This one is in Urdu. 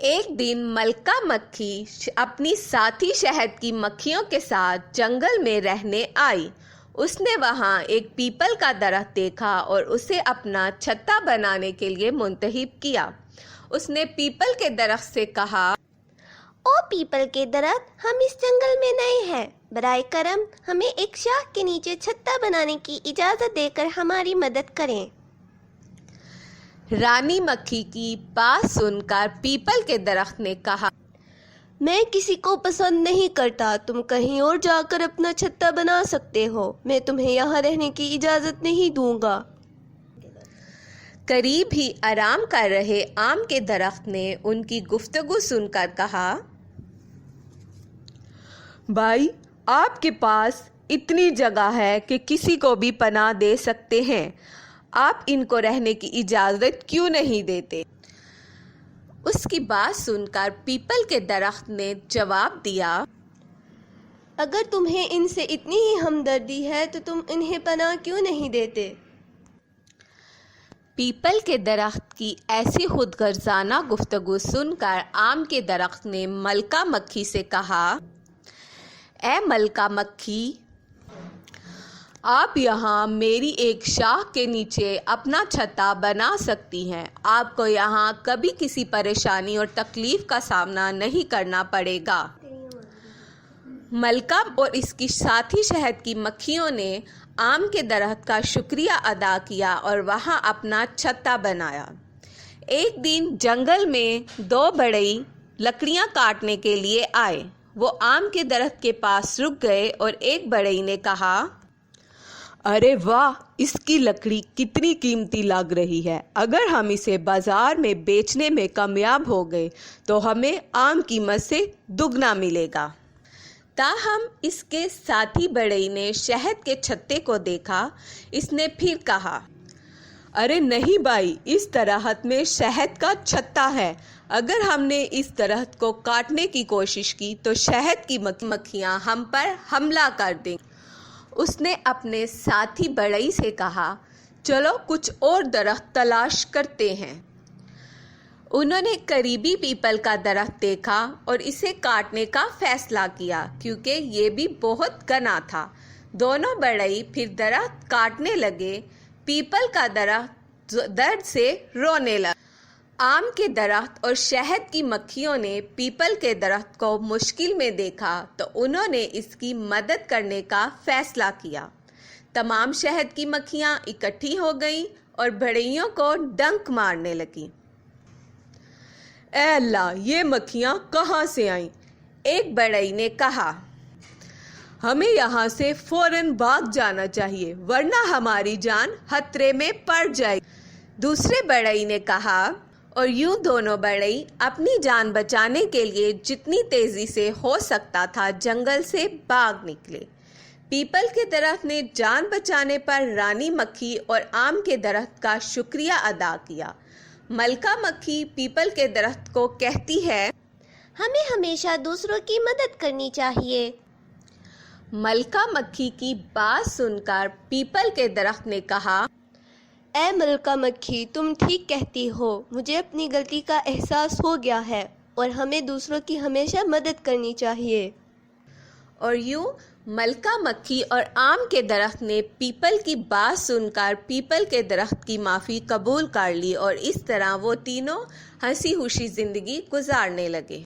ایک دن ملکہ مکھی اپنی ساتھی شہد کی مکھیوں کے ساتھ جنگل میں رہنے آئی۔ اس نے وہاں ایک پیپل کا درخت دیکھا اور اسے اپنا چھتا بنانے کے لیے منتخب کیا۔ اس نے پیپل کے درخت سے کہا، او پیپل کے درخت، ہم اس جنگل میں نئے ہیں، برائے کرم ہمیں ایک شاخ کے نیچے چھتا بنانے کی اجازت دے کر ہماری مدد کریں۔ رانی مکھی کی بات سن کر پیپل کے درخت نے کہا، میں کسی کو پسند نہیں کرتا، تم کہیں اور جا کر اپنا چھتا بنا سکتے ہو، میں تمہیں یہاں رہنے کی اجازت نہیں دوں گا۔ قریب ہی آرام کر رہے آم کے درخت نے ان کی گفتگو سن کر کہا، بھائی، آپ کے پاس اتنی جگہ ہے کہ کسی کو بھی پناہ دے سکتے ہیں، آپ ان کو رہنے کی اجازت کیوں نہیں دیتے؟ اس کی بات سن کر پیپل کے درخت نے جواب دیا، اگر تمہیں ان سے اتنی ہی ہمدردی ہے تو تم انہیں پناہ کیوں نہیں دیتے؟ پیپل کے درخت کی ایسی خود غرضانہ گفتگو سن کر آم کے درخت نے ملکہ مکھی سے کہا، اے ملکہ مکھی، آپ یہاں میری ایک شاخ کے نیچے اپنا چھتا بنا سکتی ہیں، آپ کو یہاں کبھی کسی پریشانی اور تکلیف کا سامنا نہیں کرنا پڑے گا۔ ملکہ اور اس کی ساتھی شہد کی مکھیوں نے آم کے درخت کا شکریہ ادا کیا اور وہاں اپنا چھتا بنایا۔ ایک دن جنگل میں دو بڑھئی لکڑیاں کاٹنے کے لیے آئے۔ وہ آم کے درخت کے پاس رک گئے اور ایک بڑھئی نے کہا، ارے واہ، اس کی لکڑی کتنی قیمتی لگ رہی ہے، اگر ہم اسے بازار میں بیچنے میں کامیاب ہو گئے تو ہمیں عام قیمت سے دگنا ملے گا۔ تاہم اس کے ساتھی بڑھئی نے شہد کے چھتے کو دیکھا۔ اس نے پھر کہا، ارے نہیں بھائی، اس درخت میں شہد کا چھتا ہے، اگر ہم نے اس درخت کو کاٹنے کی کوشش کی تو شہد کی مکھیاں ہم پر حملہ کر دیں۔ اس نے اپنے ساتھی بڑھئی سے کہا، چلو کچھ اور درخت تلاش کرتے ہیں۔ انہوں نے قریبی پیپل کا درخت دیکھا اور اسے کاٹنے کا فیصلہ کیا کیونکہ یہ بھی بہت گھنا تھا۔ دونوں بڑھئی پھر درخت کاٹنے لگے۔ پیپل کا درخت درد سے رونے لگا۔ آم کے درخت اور شہد کی مکھیوں نے پیپل کے درخت کو مشکل میں دیکھا تو انہوں نے اس کی مدد کرنے کا فیصلہ کیا۔ تمام شہد کی مکھیاں اکٹھی ہو گئیں اور بڑھئیوں کو ڈنک مارنے لگیں۔ اے اللہ، یہ مکھیاں کہاں سے آئیں؟ ایک بڑھئی نے کہا، ہمیں یہاں سے فوراً بھاگ جانا چاہیے ورنہ ہماری جان خطرے میں پڑ جائے گی۔ دوسرے بڑھئی نے کہا، اور یوں دونوں بڑھئی اپنی جان بچانے کے لیے جتنی تیزی سے ہو سکتا تھا جنگل سے بھاگ نکلے۔ پیپل کے درخت نے جان بچانے پر رانی مکھی اور آم کے درخت کا شکریہ ادا کیا۔ ملکہ مکھی پیپل کے درخت کو کہتی ہے، ہمیں ہمیشہ دوسروں کی مدد کرنی چاہیے۔ ملکہ مکھی کی بات سن کر پیپل کے درخت نے کہا، اے ملکہ مکھی، تم ٹھیک کہتی ہو، مجھے اپنی غلطی کا احساس ہو گیا ہے اور ہمیں دوسروں کی ہمیشہ مدد کرنی چاہیے۔ اور یوں ملکہ مکھی اور آم کے درخت نے پیپل کی بات سن کر پیپل کے درخت کی معافی قبول کر لی اور اس طرح وہ تینوں ہنسی خوشی زندگی گزارنے لگے۔